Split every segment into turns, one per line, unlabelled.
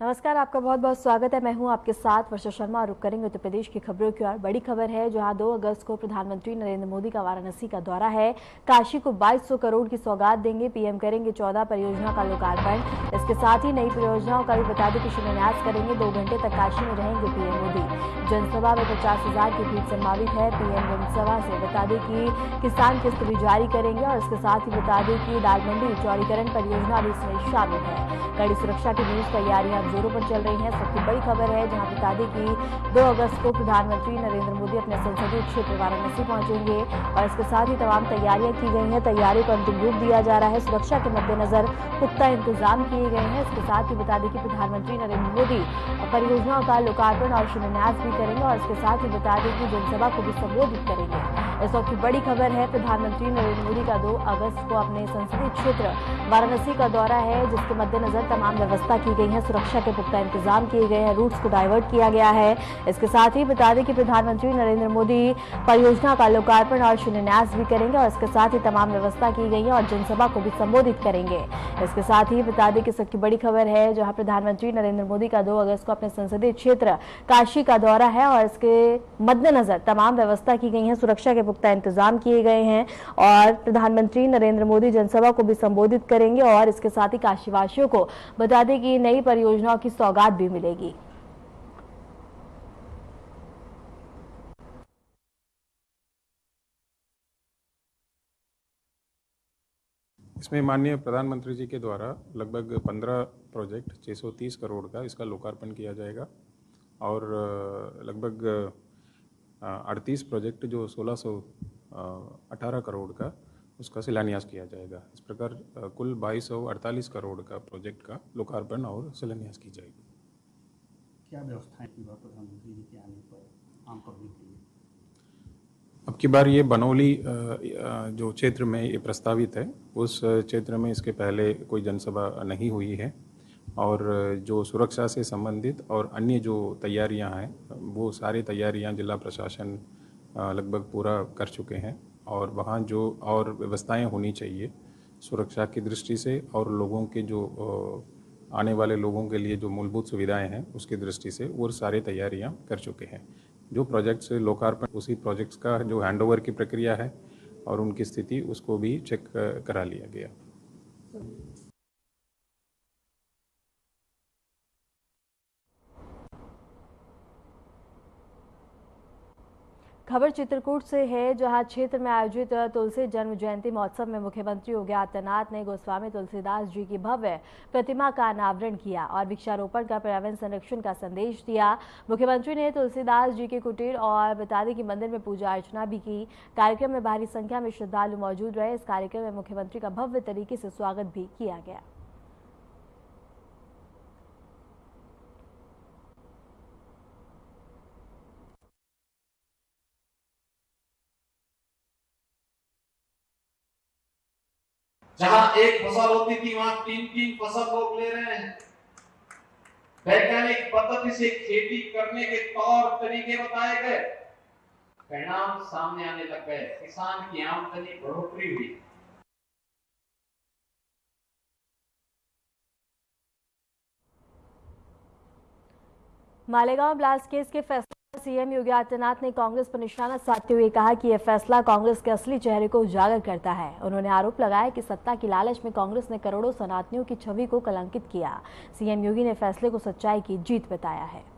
नमस्कार, आपका बहुत बहुत स्वागत है। मैं हूं आपके साथ वर्षा शर्मा और रुक करेंगे उत्तर प्रदेश की खबरों की ओर। बड़ी खबर है, जहां 2 अगस्त को प्रधानमंत्री नरेंद्र मोदी का वाराणसी का दौरा है। काशी को 2200 करोड़ की सौगात देंगे। पीएम करेंगे 14 परियोजनाओं का लोकार्पण। इसके साथ ही नई परियोजनाओं का भी बता दें कि शिलान्यास करेंगे। 2 घंटे तक काशी में रहेंगे पीएम मोदी। जनसभा में 50,000 की भीड़ संभावित है। पीएम जनसभा से बता दें कि किसान किस्त भी जारी करेंगे और इसके साथ ही बता दें कि दाल मंडी चौड़ीकरण परियोजना भी इसमें शामिल है। कड़ी सुरक्षा की बीच तैयारियां जोरों पर चल रही हैं। सबसे बड़ी खबर है, जहां बता दें कि 2 अगस्त को प्रधानमंत्री नरेंद्र मोदी अपने संसदीय क्षेत्र वाराणसी पहुंचेंगे और इसके साथ ही तमाम तैयारियां की गई हैं। तैयारियों को अंतिम रूप दिया जा रहा है। सुरक्षा के मद्देनजर पुख्ता इंतजाम किए गए हैं। इसके साथ ही बता दें कि प्रधानमंत्री नरेंद्र मोदी परियोजनाओं का लोकार्पण और शिलान्यास भी करेंगे और इसके साथ ही बता दें कि जनसभा को भी संबोधित करेंगे। इस वक्त की बड़ी खबर है, प्रधानमंत्री नरेंद्र मोदी का 2 अगस्त को अपने संसदीय क्षेत्र वाराणसी का दौरा है, जिसके मद्देनजर तमाम व्यवस्था की गई है। सुरक्षा के पुख्ता इंतजाम किए गए हैं। रूट्स को डाइवर्ट किया गया है। इसके साथ ही बता दें कि प्रधानमंत्री नरेंद्र मोदी परियोजना का लोकार्पण और शिलान्यास भी करेंगे और इसके साथ ही तमाम व्यवस्था की गई है और जनसभा को भी संबोधित करेंगे। इसके साथ ही बता दें कि सबकी बड़ी खबर है, जहां प्रधानमंत्री नरेंद्र मोदी का 2 अगस्त को अपने संसदीय क्षेत्र काशी का दौरा है और इसके मद्देनजर तमाम व्यवस्था की गई है। सुरक्षा के पुख्ता इंतजाम किए गए हैं और प्रधानमंत्री नरेंद्र मोदी जनसभा को भी संबोधित करेंगे और इसके साथ ही काशीवासियों को बता दें कि नई परियोजनाओं की सौगात भी मिलेगी।
इसमें माननीय प्रधानमंत्री जी के द्वारा लगभग 15 प्रोजेक्ट 630 करोड़ का इसका लोकार्पण किया जाएगा और लगभग 38 प्रोजेक्ट जो 1618 करोड़ का उसका शिलान्यास किया जाएगा। इस प्रकार कुल 2248 करोड़ का प्रोजेक्ट का लोकार्पण और शिलान्यास की जाएगी।
क्या व्यवस्थाएं की बात प्रधानमंत्री जी के आने पर आम पब्लिक के लिए?
अब की बार ये बनौली जो क्षेत्र में ये प्रस्तावित है, उस क्षेत्र में इसके पहले कोई जनसभा नहीं हुई है और जो सुरक्षा से संबंधित और अन्य जो तैयारियां हैं, वो सारी तैयारियां जिला प्रशासन लगभग पूरा कर चुके हैं और वहाँ जो और व्यवस्थाएं होनी चाहिए सुरक्षा की दृष्टि से और लोगों के जो आने वाले लोगों के लिए जो मूलभूत सुविधाएं हैं उसकी दृष्टि से वो सारी तैयारियां कर चुके हैं। जो प्रोजेक्ट्स लोकार्पण उसी प्रोजेक्ट्स का जो हैंडओवर की प्रक्रिया है और उनकी स्थिति उसको भी चेक करा लिया गया।
खबर चित्रकूट से है, जहां क्षेत्र में आयोजित तुलसी जन्म जयंती महोत्सव में मुख्यमंत्री योगी आदित्यनाथ ने गोस्वामी तुलसीदास जी की भव्य प्रतिमा का अनावरण किया और वृक्षारोपण का पर्यावरण संरक्षण का संदेश दिया। मुख्यमंत्री ने तुलसीदास जी के कुटीर और बता दें कि मंदिर में पूजा अर्चना भी की। कार्यक्रम में भारी संख्या में श्रद्धालु मौजूद रहे। इस कार्यक्रम में मुख्यमंत्री का भव्य तरीके से स्वागत भी किया गया।
जहां एक फसल होती थी वहां 3-3 फसल लोग ले रहे हैं। वैज्ञानिक पद्धति से खेती करने के तौर तरीके बताए गए, परिणाम सामने आने लग गए, किसान की आमदनी बढ़ोतरी हुई।
मालेगांव ब्लास्ट केस के फैसले सीएम योगी आदित्यनाथ ने कांग्रेस पर निशाना साधते हुए कहा कि यह फैसला कांग्रेस के असली चेहरे को उजागर करता है। उन्होंने आरोप लगाया कि सत्ता की लालच में कांग्रेस ने करोड़ों सनातनियों की छवि को कलंकित किया। सीएम योगी ने फैसले को सच्चाई की जीत बताया है।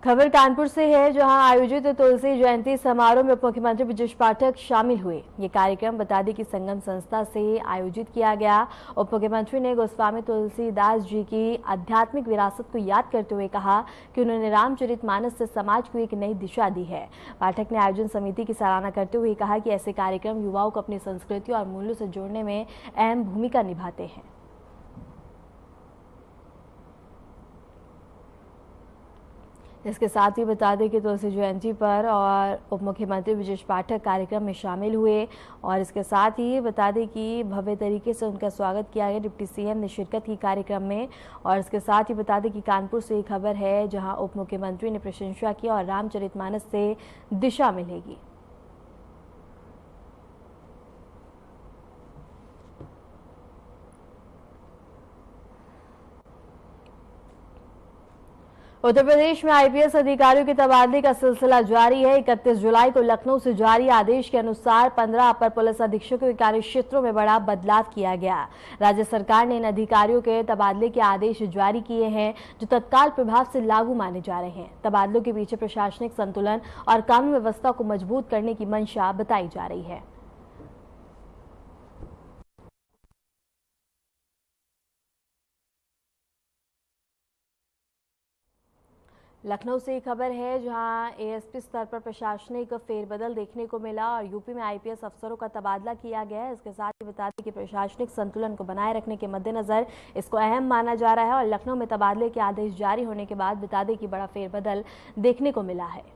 खबर कानपुर से है, जहां आयोजित तुलसी जयंती समारोह में उप मुख्यमंत्री ब्रजेश पाठक शामिल हुए। ये कार्यक्रम बता दें कि संगम संस्था से आयोजित किया गया। उप मुख्यमंत्री ने गोस्वामी तुलसीदास जी की आध्यात्मिक विरासत को याद करते हुए कहा कि उन्होंने रामचरितमानस से समाज को एक नई दिशा दी है। पाठक ने आयोजन समिति की सराहना करते हुए कहा कि ऐसे कार्यक्रम युवाओं को अपनी संस्कृति और मूल्यों से जोड़ने में अहम भूमिका निभाते हैं। इसके साथ ही बता दें कि तुलसी जयंती पर और उप मुख्यमंत्री ब्रजेश पाठक कार्यक्रम में शामिल हुए और इसके साथ ही बता दें कि भव्य तरीके से उनका स्वागत किया गया। डिप्टी सीएम ने शिरकत की कार्यक्रम में और इसके साथ ही बता दें कि कानपुर से एक खबर है जहां उप मुख्यमंत्री ने प्रशंसा की और रामचरितमानस से दिशा मिलेगी। उत्तर प्रदेश में आईपीएस अधिकारियों के तबादले का सिलसिला जारी है। 31 जुलाई को लखनऊ से जारी आदेश के अनुसार 15 अपर पुलिस अधीक्षकों के कार्य क्षेत्रों में बड़ा बदलाव किया गया। राज्य सरकार ने इन अधिकारियों के तबादले के आदेश जारी किए हैं जो तत्काल प्रभाव से लागू माने जा रहे हैं। तबादलों के पीछे प्रशासनिक संतुलन और कानून व्यवस्था को मजबूत करने की मंशा बताई जा रही है। लखनऊ से एक खबर है जहां एएसपी स्तर पर प्रशासनिक फेरबदल देखने को मिला और यूपी में आईपीएस अफसरों का तबादला किया गया है। इसके साथ ही बता दें कि प्रशासनिक संतुलन को बनाए रखने के मद्देनजर इसको अहम माना जा रहा है और लखनऊ में तबादले के आदेश जारी होने के बाद बता दें कि बड़ा फेरबदल देखने को मिला है।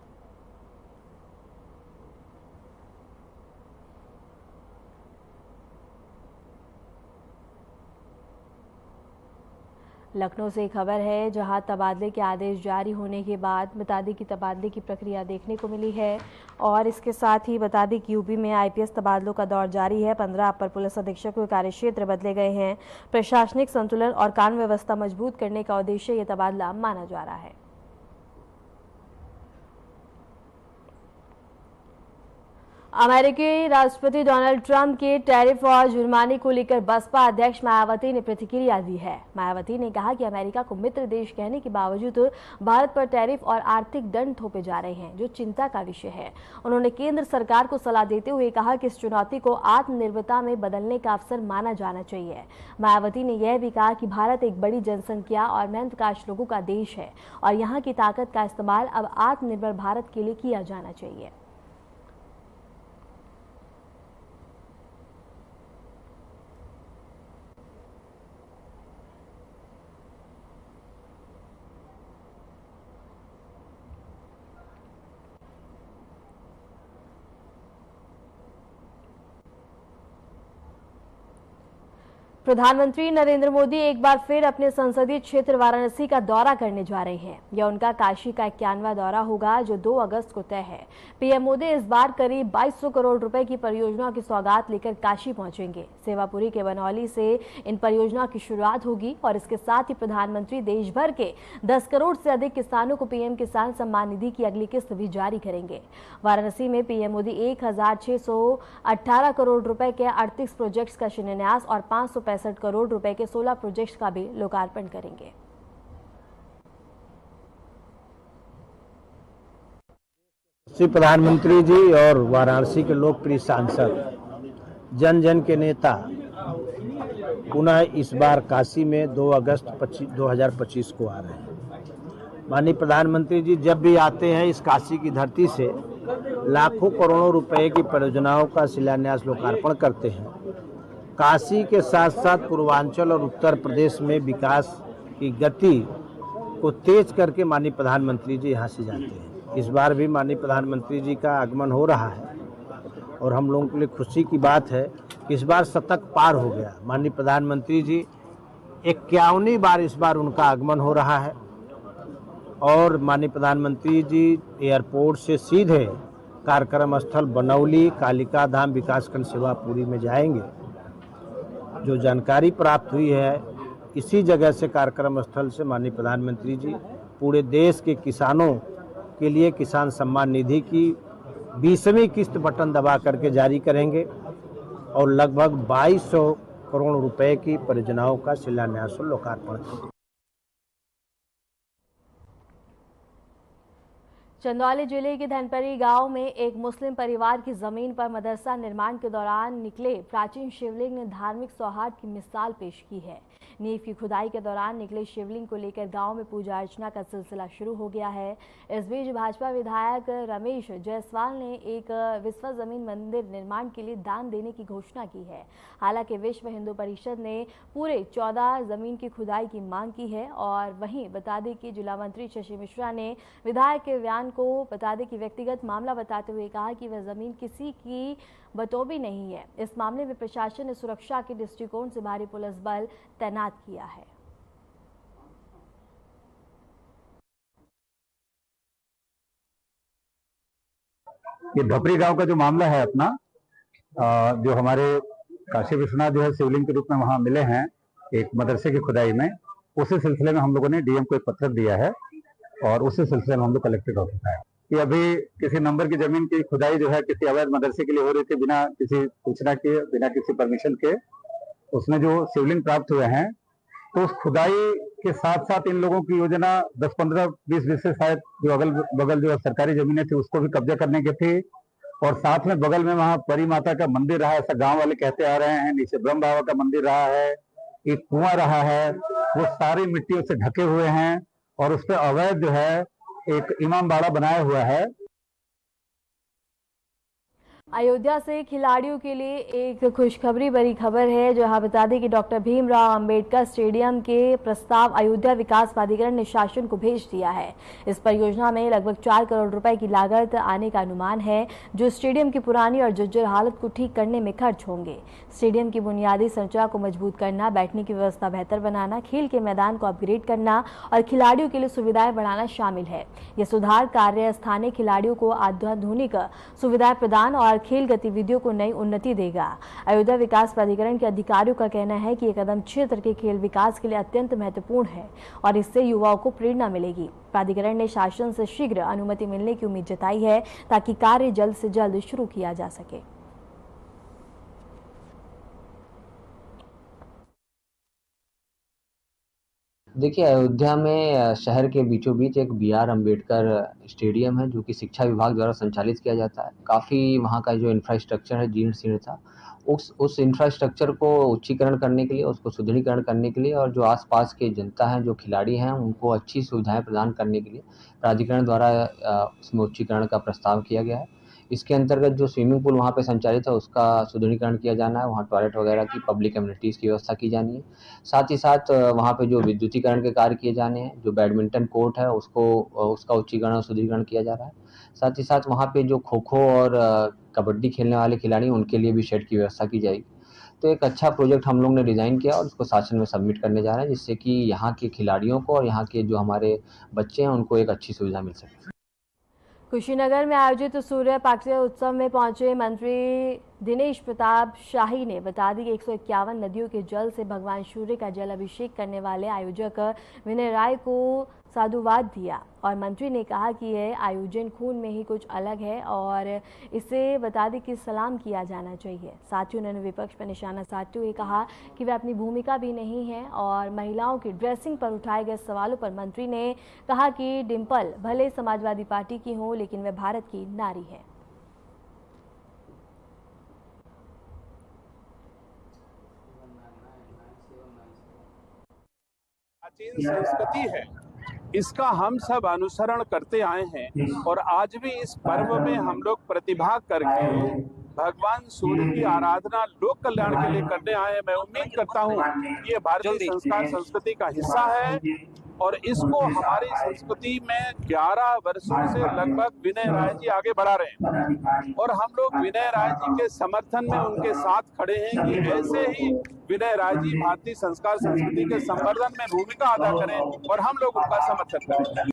लखनऊ से एक खबर है जहां तबादले के आदेश जारी होने के बाद बता दें कि तबादले की प्रक्रिया देखने को मिली है और इसके साथ ही बता दें कि यूपी में आईपीएस तबादलों का दौर जारी है। 15 अपर पुलिस अधीक्षकों के कार्यक्षेत्र बदले गए हैं। प्रशासनिक संतुलन और कानून व्यवस्था मजबूत करने का उद्देश्य ये तबादला माना जा रहा है। अमेरिकी राष्ट्रपति डोनाल्ड ट्रंप के टैरिफ और जुर्माने को लेकर बसपा अध्यक्ष मायावती ने प्रतिक्रिया दी है। मायावती ने कहा कि अमेरिका को मित्र देश कहने के बावजूद भारत पर टैरिफ और आर्थिक दंड थोपे जा रहे हैं जो चिंता का विषय है। उन्होंने केंद्र सरकार को सलाह देते हुए कहा कि इस चुनौती को आत्मनिर्भरता में बदलने का अवसर माना जाना चाहिए। मायावती ने यह भी कहा कि भारत एक बड़ी जनसंख्या और मेहनतकाश लोगों का देश है और यहाँ की ताकत का इस्तेमाल अब आत्मनिर्भर भारत के लिए किया जाना चाहिए। प्रधानमंत्री नरेंद्र मोदी एक बार फिर अपने संसदीय क्षेत्र वाराणसी का दौरा करने जा रहे हैं। यह उनका काशी का 51वां दौरा होगा जो 2 अगस्त को तय है। पीएम मोदी इस बार करीब 2200 करोड़ रुपए की परियोजनाओं की सौगात लेकर काशी पहुंचेंगे। सेवापुरी के बनौली से इन परियोजनाओं की शुरुआत होगी और इसके साथ ही प्रधानमंत्री देश भर के 10 करोड़ से अधिक किसानों को पीएम किसान सम्मान निधि की अगली किस्त भी जारी करेंगे। वाराणसी में पीएम मोदी 1618 करोड़ रुपए के 38 प्रोजेक्ट्स का शिलान्यास और 565 करोड़ रुपए के 16 प्रोजेक्ट्स का भी लोकार्पण करेंगे।
श्री प्रधानमंत्री जी और वाराणसी के लोकप्रिय सांसद जन जन के नेता पुनः इस बार काशी में 2 अगस्त 2025 को आ रहे हैं। माननीय प्रधानमंत्री जी जब भी आते हैं इस काशी की धरती से लाखों करोड़ों रुपए की परियोजनाओं का शिलान्यास लोकार्पण करते हैं। काशी के साथ साथ पूर्वांचल और उत्तर प्रदेश में विकास की गति को तेज करके माननीय प्रधानमंत्री जी यहाँ से जाते हैं। इस बार भी माननीय प्रधानमंत्री जी का आगमन हो रहा है और हम लोगों के लिए खुशी की बात है कि इस बार शतक पार हो गया। माननीय प्रधानमंत्री जी 51वीं बार इस बार उनका आगमन हो रहा है और माननीय प्रधानमंत्री जी एयरपोर्ट से सीधे कार्यक्रम स्थल बनौली कालिका धाम विकासखंड सेवापुरी में जाएंगे। जो जानकारी प्राप्त हुई है इसी जगह से कार्यक्रम स्थल से माननीय प्रधानमंत्री जी पूरे देश के किसानों के लिए किसान सम्मान निधि की 20वीं किस्त बटन दबा करके जारी करेंगे और लगभग 2200 करोड़ रुपए की परियोजनाओं का शिलान्यास और लोकार्पण करेंगे।
चंदौली जिले के धनपरी गांव में एक मुस्लिम परिवार की जमीन पर मदरसा निर्माण के दौरान निकले प्राचीन शिवलिंग ने धार्मिक सौहार्द की मिसाल पेश की है। नींव की खुदाई के दौरान निकले शिवलिंग को लेकर गांव में पूजा अर्चना का सिलसिला शुरू हो गया है। इस बीच भाजपा विधायक रमेश जायसवाल ने एक विश्व जमीन मंदिर निर्माण के लिए दान देने की घोषणा की है। हालांकि विश्व हिंदू परिषद ने पूरे 14 जमीन की खुदाई की मांग की है। और वहीं बता दें कि जिला मंत्री शशि मिश्रा ने विधायक के बयान को बता दें कि व्यक्तिगत मामला बताते हुए कहा कि वह जमीन किसी की बटोबी नहीं है। इस मामले में प्रशासन ने सुरक्षा के दृष्टिकोण से भारी पुलिस बल तैनात किया है।
ये धपरी गांव का जो मामला है अपना, जो हमारे काशी विश्वनाथ जो है शिवलिंग के रूप में वहां मिले हैं एक मदरसे की खुदाई में, उसी सिलसिले में हम लोगों ने डीएम को एक पत्र दिया है और उसी सिलसिले में हम लोग कलेक्टेड ऑफिस आए कि अभी किसी नंबर की जमीन की खुदाई जो है किसी अवैध मदरसे के लिए हो रही थी, बिना किसी सूचना के, बिना किसी परमिशन के। उसमें जो शिवलिंग प्राप्त हुए हैं, तो उस खुदाई के साथ साथ इन लोगों की योजना 10, 15, 20 से शायद जो अगल बगल जो सरकारी जमीनें थी उसको भी कब्जा करने की थी। और साथ में बगल में वहां परी माता का मंदिर रहा, ऐसा गांव वाले कहते आ रहे हैं। नीचे ब्रह्म बाबा का मंदिर रहा है, एक कुआं रहा है, वो सारी मिट्टियों से ढके हुए हैं और उस पर अवैध जो है एक इमाम बाड़ा बनाया हुआ है।
अयोध्या से खिलाड़ियों के लिए एक खुशखबरी भरी खबर है। जहां बता दें कि डॉक्टर भीमराव अंबेडकर स्टेडियम के प्रस्ताव अयोध्या विकास प्राधिकरण ने शासन को भेज दिया है। इस परियोजना में लगभग 4 करोड़ रुपए की लागत आने का अनुमान है, जो स्टेडियम की पुरानी और जर्जर हालत को ठीक करने में खर्च होंगे। स्टेडियम की बुनियादी संरचना को मजबूत करना, बैठने की व्यवस्था बेहतर बनाना, खेल के मैदान को अपग्रेड करना और खिलाड़ियों के लिए सुविधाएं बढ़ाना शामिल है। ये सुधार कार्य स्थानीय खिलाड़ियों को अत्याधुनिक सुविधाएं प्रदान और खेल गतिविधियों को नई उन्नति देगा। अयोध्या विकास प्राधिकरण के अधिकारियों का कहना है कि यह कदम क्षेत्र के खेल विकास के लिए अत्यंत महत्वपूर्ण है और इससे युवाओं को प्रेरणा मिलेगी। प्राधिकरण ने शासन से शीघ्र अनुमति मिलने की उम्मीद जताई है ताकि कार्य जल्द से जल्द शुरू किया जा सके।
देखिए, अयोध्या में शहर के बीचों बीच एक BR अम्बेडकर स्टेडियम है, जो कि शिक्षा विभाग द्वारा संचालित किया जाता है। काफ़ी वहाँ का जो इंफ्रास्ट्रक्चर है जीर्ण शीर्ण था। उस इंफ्रास्ट्रक्चर को उच्चीकरण करने के लिए, उसको सुदृढ़ीकरण करने के लिए और जो आसपास के जनता हैं, जो खिलाड़ी हैं, उनको अच्छी सुविधाएं प्रदान करने के लिए प्राधिकरण द्वारा उसमें उच्चीकरण का प्रस्ताव किया गया है। इसके अंतर्गत जो स्विमिंग पूल वहाँ पे संचालित है उसका सुदृढ़ीकरण किया जाना है, वहाँ टॉयलेट वगैरह की पब्लिक एमिनिटीज़ की व्यवस्था की जानी है। साथ ही साथ वहाँ पे जो विद्युतीकरण के कार्य किए जाने हैं, जो बैडमिंटन कोर्ट है उसका उच्चीकरण और सुदृढ़ीकरण किया जा रहा है। साथ ही साथ वहाँ पे जो खो खो और कबड्डी खेलने वाले खिलाड़ी उनके लिए भी शेड की व्यवस्था की जाएगी। तो एक अच्छा प्रोजेक्ट हम लोग ने डिज़ाइन किया और उसको शासन में सबमिट करने जा रहे हैं, जिससे कि यहाँ के खिलाड़ियों को और यहाँ के जो हमारे बच्चे हैं उनको एक अच्छी सुविधा मिल सके।
कुशीनगर में आयोजित सूर्य पाठ्य उत्सव में पहुंचे मंत्री दिनेश प्रताप शाही ने बता दी कि 151 नदियों के जल से भगवान सूर्य का जल अभिषेक करने वाले आयोजक विनय राय को साधुवाद दिया। और मंत्री ने कहा कि यह आयोजन खून में ही कुछ अलग है और इसे बता दें कि सलाम किया जाना चाहिए। साथ ही उन्होंने विपक्ष पर निशाना साधते हुए कहा कि वे अपनी भूमिका भी नहीं है। और महिलाओं की ड्रेसिंग पर उठाए गए सवालों पर मंत्री ने कहा कि डिम्पल भले समाजवादी पार्टी की हो, लेकिन वह भारत की नारी है।
प्राचीन संस्कृति है, इसका हम सब अनुसरण करते आए हैं और आज भी इस पर्व में हम लोग प्रतिभाग करके भगवान सूर्य की आराधना लोक कल्याण के लिए करने आए हैं। मैं उम्मीद करता हूँ ये भारतीय संस्कार संस्कृति का हिस्सा है और इसको हमारी संस्कृति में 11 वर्षों से लगभग विनय राय जी आगे बढ़ा रहे हैं और हम लोग विनय राय जी के समर्थन में उनके साथ खड़े हैं कि ऐसे ही विनय राय जी भारतीय संस्कार संस्कृति के संवर्धन में भूमिका अदा करें और हम लोग उनका समर्थन करें।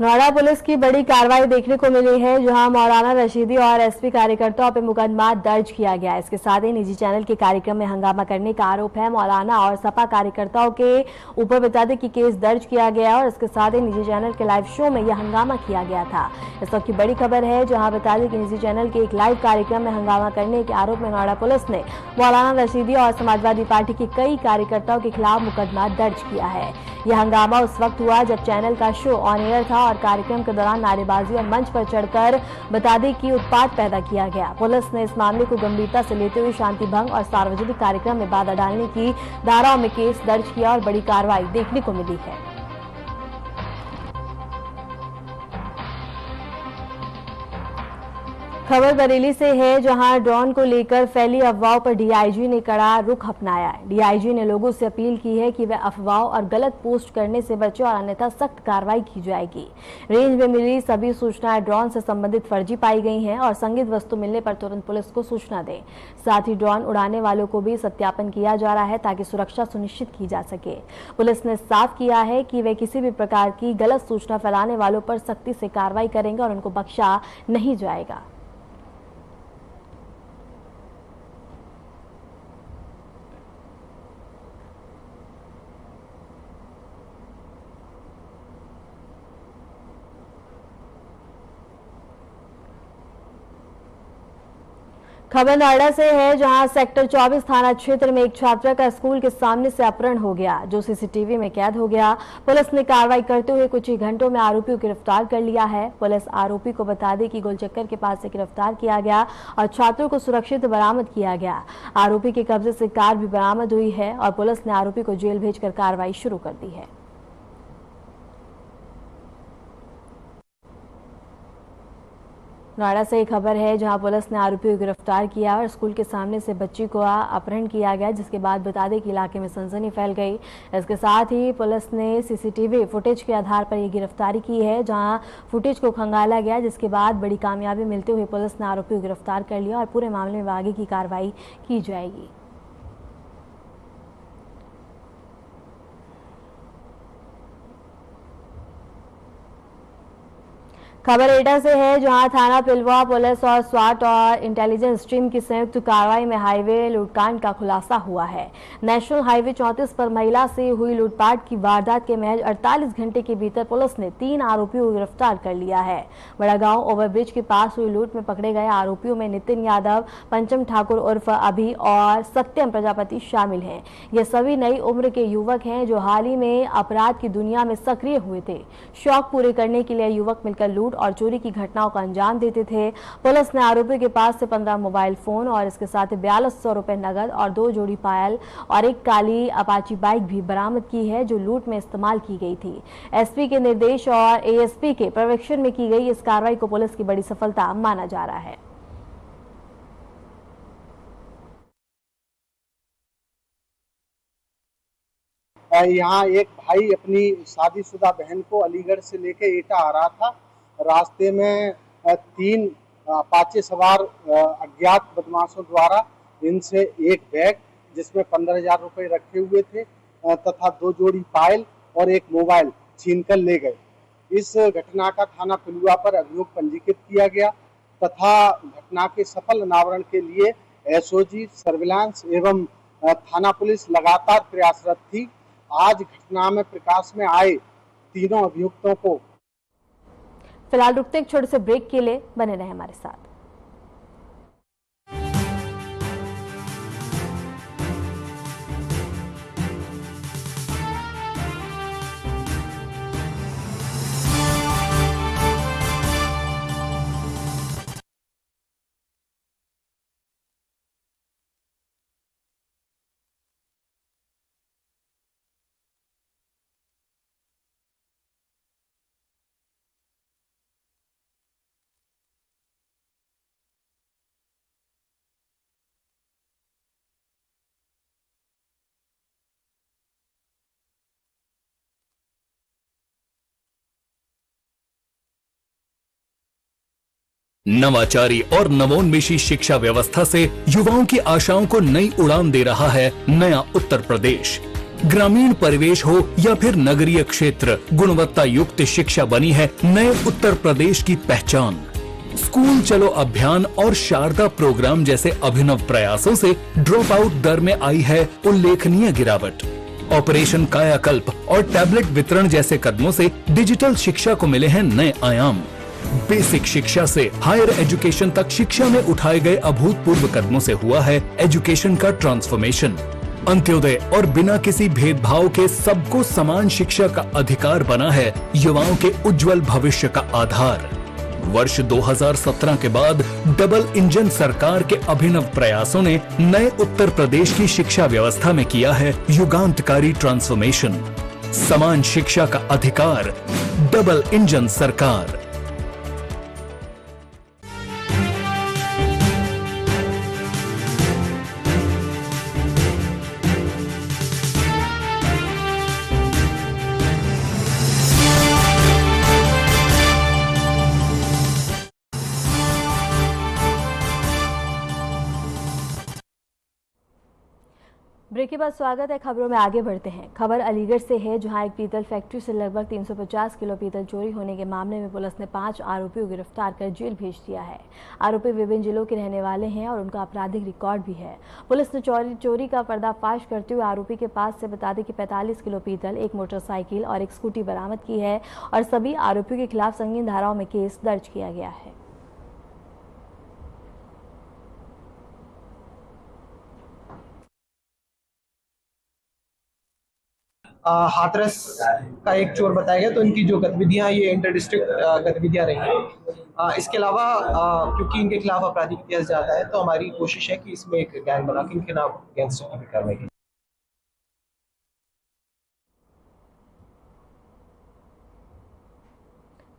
नोएडा पुलिस की बड़ी कार्रवाई देखने को मिली है, जहां मौलाना रशीदी और एसपी कार्यकर्ताओं पर मुकदमा दर्ज किया गया। इसके साथ ही निजी चैनल के कार्यक्रम में हंगामा करने का आरोप है। मौलाना और सपा कार्यकर्ताओं के ऊपर बता दें कि केस दर्ज किया गया और इसके साथ ही निजी चैनल के लाइव शो में यह हंगामा किया गया था। इस वक्त की बड़ी खबर है, जहाँ बता दें कि निजी चैनल के एक लाइव कार्यक्रम में हंगामा करने के आरोप में नोएडा पुलिस ने मौलाना रशीदी और समाजवादी पार्टी के कई कार्यकर्ताओं के खिलाफ मुकदमा दर्ज किया है। यह हंगामा उस वक्त हुआ जब चैनल का शो ऑन एयर था और कार्यक्रम के दौरान नारेबाजी और मंच पर चढ़कर बता दें कि उत्पात पैदा किया गया। पुलिस ने इस मामले को गंभीरता से लेते हुए शांति भंग और सार्वजनिक कार्यक्रम में बाधा डालने की धाराओं में केस दर्ज किया और बड़ी कार्रवाई देखने को मिली है। खबर बरेली से है, जहां ड्रोन को लेकर फैली अफवाहों पर डीआईजी ने कड़ा रुख अपनाया है। डीआईजी ने लोगों से अपील की है कि वे अफवाहों और गलत पोस्ट करने से बचें और अन्यथा सख्त कार्रवाई की जाएगी। रेंज में मिली सभी सूचनाएं ड्रोन से संबंधित फर्जी पाई गई हैं और संदिग्ध वस्तु मिलने पर तुरंत पुलिस को सूचना दें। साथ ही ड्रोन उड़ाने वालों को भी सत्यापन किया जा रहा है ताकि सुरक्षा सुनिश्चित की जा सके। पुलिस ने साफ किया है कि वे किसी भी प्रकार की गलत सूचना फैलाने वालों पर सख्ती से कार्रवाई करेंगे और उनको बख्शा नहीं जाएगा। खबर नोएडा से है, जहां सेक्टर 24 थाना क्षेत्र में एक छात्रा का स्कूल के सामने से अपहरण हो गया, जो सीसीटीवी में कैद हो गया। पुलिस ने कार्रवाई करते हुए कुछ ही घंटों में आरोपी को गिरफ्तार कर लिया है। पुलिस आरोपी को बता दें कि गोलचक्कर के पास से गिरफ्तार किया गया और छात्रों को सुरक्षित बरामद किया गया। आरोपी के कब्जे से कार भी बरामद हुई है और पुलिस ने आरोपी को जेल भेजकर कार्रवाई शुरू कर दी है। नोएडा से एक खबर है, जहां पुलिस ने आरोपी को गिरफ्तार किया और स्कूल के सामने से बच्ची को अपहरण किया गया, जिसके बाद बता दें कि इलाके में सनसनी फैल गई। इसके साथ ही पुलिस ने सीसीटीवी फुटेज के आधार पर यह गिरफ्तारी की है, जहां फुटेज को खंगाला गया, जिसके बाद बड़ी कामयाबी मिलते हुए पुलिस ने आरोपी को गिरफ्तार कर लिया और पूरे मामले में आगे की कार्रवाई की जाएगी। खबर एटा से है, जहां थाना पिलवा पुलिस और स्वाट और इंटेलिजेंस टीम की संयुक्त कार्रवाई में हाईवे लूटकांड का खुलासा हुआ है। नेशनल हाईवे 34 पर महिला से हुई लूटपाट की वारदात के महज 48 घंटे के भीतर पुलिस ने 3 आरोपियों को गिरफ्तार कर लिया है। बड़ा गांव ओवरब्रिज के पास हुई लूट में पकड़े गए आरोपियों में नितिन यादव, पंचम ठाकुर उर्फ अभी और सत्यम प्रजापति शामिल हैं। ये सभी नई उम्र के युवक हैं जो हाल ही में अपराध की दुनिया में सक्रिय हुए थे। शौक पूरे करने के लिए युवक मिलकर लूट और चोरी की घटनाओं का अंजाम देते थे। पुलिस ने आरोपी के पास से 15 मोबाइल फोन और इसके साथ 4200 रुपए नगद और 2 जोड़ी पायल और एक काली अपाची बाइक भी बरामद की है, जो लूट में इस्तेमाल की गई थी। एसपी के निर्देश और एएसपी के पर्यवेक्षण में की गई इस कार्रवाई को पुलिस की बड़ी सफलता माना जा रहा है।
यहाँ एक भाई अपनी शादीशुदा बहन को अलीगढ़ से लेकर एटा आ रहा था। रास्ते में 3 अपाचे सवार अज्ञात बदमाशों द्वारा इनसे एक बैग जिसमें 15,000 रुपए रखे हुए थे तथा 2 जोड़ी पायल और एक मोबाइल छीनकर ले गए। इस घटना का थाना पिलुआ पर अभियोग पंजीकृत किया गया तथा घटना के सफल अनावरण के लिए एसओजी, सर्विलांस एवं थाना पुलिस लगातार प्रयासरत थी। आज घटना में प्रकाश में आए तीनों अभियुक्तों को
फिलहाल रुकते एक छोटे से ब्रेक के लिए, बने रहे हमारे साथ।
नवाचारी और नवोन्मेषी शिक्षा व्यवस्था से युवाओं की आशाओं को नई उड़ान दे रहा है नया उत्तर प्रदेश। ग्रामीण परिवेश हो या फिर नगरीय क्षेत्र, गुणवत्ता युक्त शिक्षा बनी है नए उत्तर प्रदेश की पहचान। स्कूल चलो अभियान और शारदा प्रोग्राम जैसे अभिनव प्रयासों से ड्रॉप आउट दर में आई है उल्लेखनीय गिरावट। ऑपरेशन कायाकल्प और टैबलेट वितरण जैसे कदमों से डिजिटल शिक्षा को मिले हैं नए आयाम। बेसिक शिक्षा से हायर एजुकेशन तक शिक्षा में उठाए गए अभूतपूर्व कदमों से हुआ है एजुकेशन का ट्रांसफॉर्मेशन। अंत्योदय और बिना किसी भेदभाव के सबको समान शिक्षा का अधिकार बना है युवाओं के उज्जवल भविष्य का आधार। वर्ष 2017 के बाद डबल इंजन सरकार के अभिनव प्रयासों ने नए उत्तर प्रदेश की शिक्षा व्यवस्था में किया है युगांतकारी ट्रांसफॉर्मेशन। समान शिक्षा का अधिकार, डबल इंजन सरकार।
ब्रेक के बाद स्वागत है। खबरों में आगे बढ़ते हैं। खबर अलीगढ़ से है, जहां एक पीतल फैक्ट्री से लगभग 350 किलो पीतल चोरी होने के मामले में पुलिस ने 5 आरोपियों को गिरफ्तार कर जेल भेज दिया है। आरोपी विभिन्न जिलों के रहने वाले हैं और उनका आपराधिक रिकॉर्ड भी है। पुलिस ने चोरी का पर्दाफाश करते हुए आरोपी के पास से बता दें कि 45 किलो पीतल, एक मोटरसाइकिल और एक स्कूटी बरामद की है और सभी आरोपियों के खिलाफ संगीन धाराओं में केस दर्ज किया गया है।
हाथरस का एक चोर बताया गया, तो इनकी जो गतिविधियां, ये इंटर डिस्ट्रिक्ट गतिविधियां रही हैं। इसके अलावा क्योंकि इनके खिलाफ आपराधिक इतिहास ज्यादा है, तो हमारी कोशिश है कि इसमें एक गैंग बना के इनके खिलाफ गैंगस्टर की कार्रवाई की।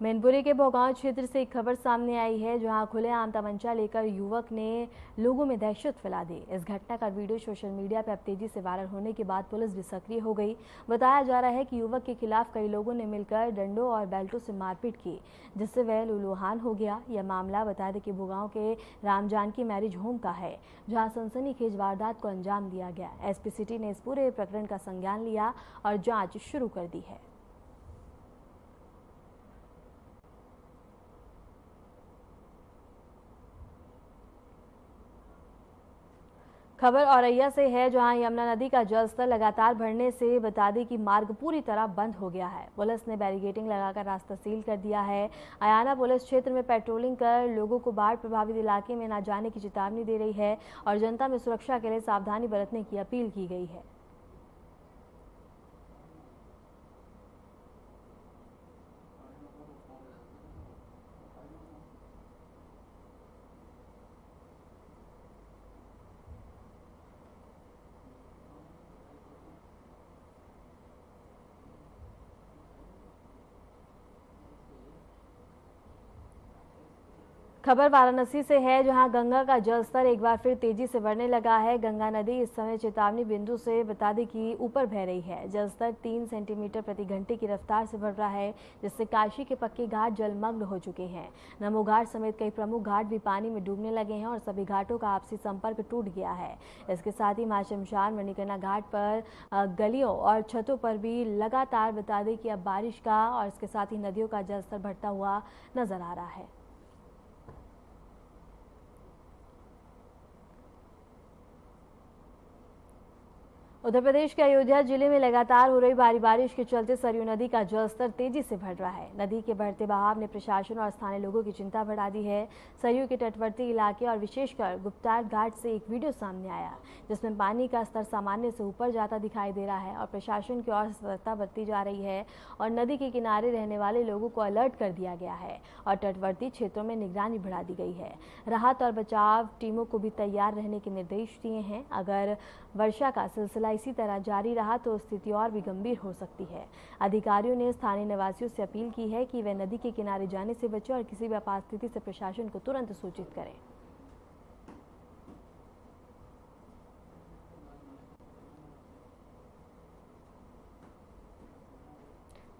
मैनपुरी के भोगांव क्षेत्र से एक खबर सामने आई है, जहां खुलेआम तमंचा लेकर युवक ने लोगों में दहशत फैला दी। इस घटना का वीडियो सोशल मीडिया पर अब तेजी से वायरल होने के बाद पुलिस भी सक्रिय हो गई। बताया जा रहा है कि युवक के खिलाफ कई लोगों ने मिलकर डंडों और बेल्टों से मारपीट की, जिससे वह लूलूहान हो गया। यह मामला बता दें कि भोगांव के रामजानकी मैरिज होम का है, जहाँ सनसनीखेज वारदात को अंजाम दिया गया। एसपी सिटी ने इस पूरे प्रकरण का संज्ञान लिया और जाँच शुरू कर दी है। खबर औरैया से है, जहां यमुना नदी का जलस्तर लगातार बढ़ने से बता दें कि मार्ग पूरी तरह बंद हो गया है। पुलिस ने बैरिकेडिंग लगाकर रास्ता सील कर दिया है। अयाना पुलिस क्षेत्र में पेट्रोलिंग कर लोगों को बाढ़ प्रभावित इलाके में न जाने की चेतावनी दे रही है और जनता में सुरक्षा के लिए सावधानी बरतने की अपील की गई है। खबर वाराणसी से है, जहां गंगा का जलस्तर एक बार फिर तेजी से बढ़ने लगा है। गंगा नदी इस समय चेतावनी बिंदु से बता दें कि ऊपर बह रही है। जलस्तर 3 सेंटीमीटर प्रति घंटे की रफ्तार से बढ़ रहा है, जिससे काशी के पक्के घाट जलमग्न हो चुके हैं। नमो घाट समेत कई प्रमुख घाट भी पानी में डूबने लगे हैं और सभी घाटों का आपसी संपर्क टूट गया है। इसके साथ ही मां शमशान मणिकर्णिका घाट पर गलियों और छतों पर भी लगातार बता दें कि अब बारिश का और इसके साथ ही नदियों का जलस्तर बढ़ता हुआ नजर आ रहा है। उत्तर प्रदेश के अयोध्या जिले में लगातार हो रही भारी बारिश के चलते सरयू नदी का जलस्तर तेजी से बढ़ रहा है। नदी के बढ़ते बहाव ने प्रशासन और स्थानीय लोगों की चिंता बढ़ा दी है। सरयू के तटवर्ती इलाके और विशेषकर गुप्तार घाट से एक वीडियो सामने आया, जिसमें पानी का स्तर सामान्य से ऊपर जाता दिखाई दे रहा है और प्रशासन की ओर सतर्कता बरती जा रही है और नदी के किनारे रहने वाले लोगों को अलर्ट कर दिया गया है और तटवर्ती क्षेत्रों में निगरानी बढ़ा दी गई है। राहत और बचाव टीमों को भी तैयार रहने के निर्देश दिए हैं। अगर वर्षा का सिलसिला इसी तरह जारी रहा तो स्थिति और भी गंभीर हो सकती है। अधिकारियों ने स्थानीय निवासियों से अपील की है कि वे नदी के किनारे जाने से बचें और किसी भी आपात स्थिति से प्रशासन को तुरंत सूचित करें।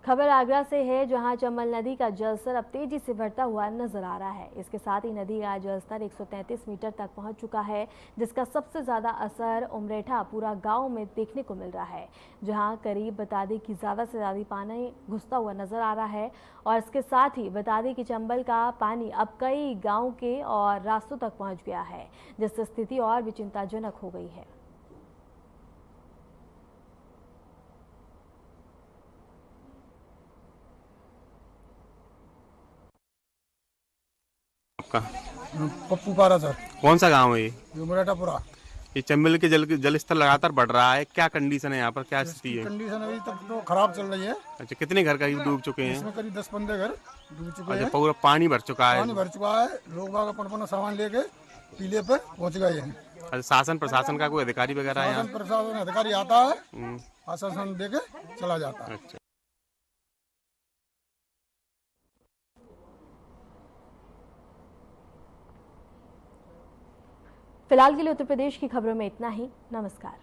खबर आगरा से है, जहां चंबल नदी का जलस्तर अब तेजी से बढ़ता हुआ नजर आ रहा है। इसके साथ ही नदी का जलस्तर 133 मीटर तक पहुंच चुका है, जिसका सबसे ज्यादा असर उमरेठा पूरा गांव में देखने को मिल रहा है, जहां करीब बता दें कि ज्यादा से ज्यादा पानी घुसता हुआ नजर आ रहा है। और इसके साथ ही बता दें कि चंबल का पानी अब कई गाँव के और रास्तों तक पहुँच गया है, जिससे स्थिति और भी चिंताजनक हो गई है।
पप्पू पारा सर।
कौन सा गांव है ये?
उमरेठापुरा। ये चंबल के जल स्तर लगातार बढ़ रहा है, क्या कंडीशन है यहाँ पर, क्या स्थिति है?
कंडीशन अभी तक तो खराब चल रही है।
अच्छा, कितने घर करीब डूब चुके हैं?
इसमें करीब 10-15 घर डूब चुके हैं।
पूरा पानी भर चुका है?
पानी भर चुका है, लोग बाग अपना सामान लेके टीले पे पहुँच गए हैं।
अच्छा, शासन प्रशासन का कोई अधिकारी वगैरह है?
शासन प्रशासन अधिकारी आता है, आश्वासन देके चला जाता है।
अच्छा।
फिलहाल के लिए उत्तर प्रदेश की खबरों में इतना ही। नमस्कार।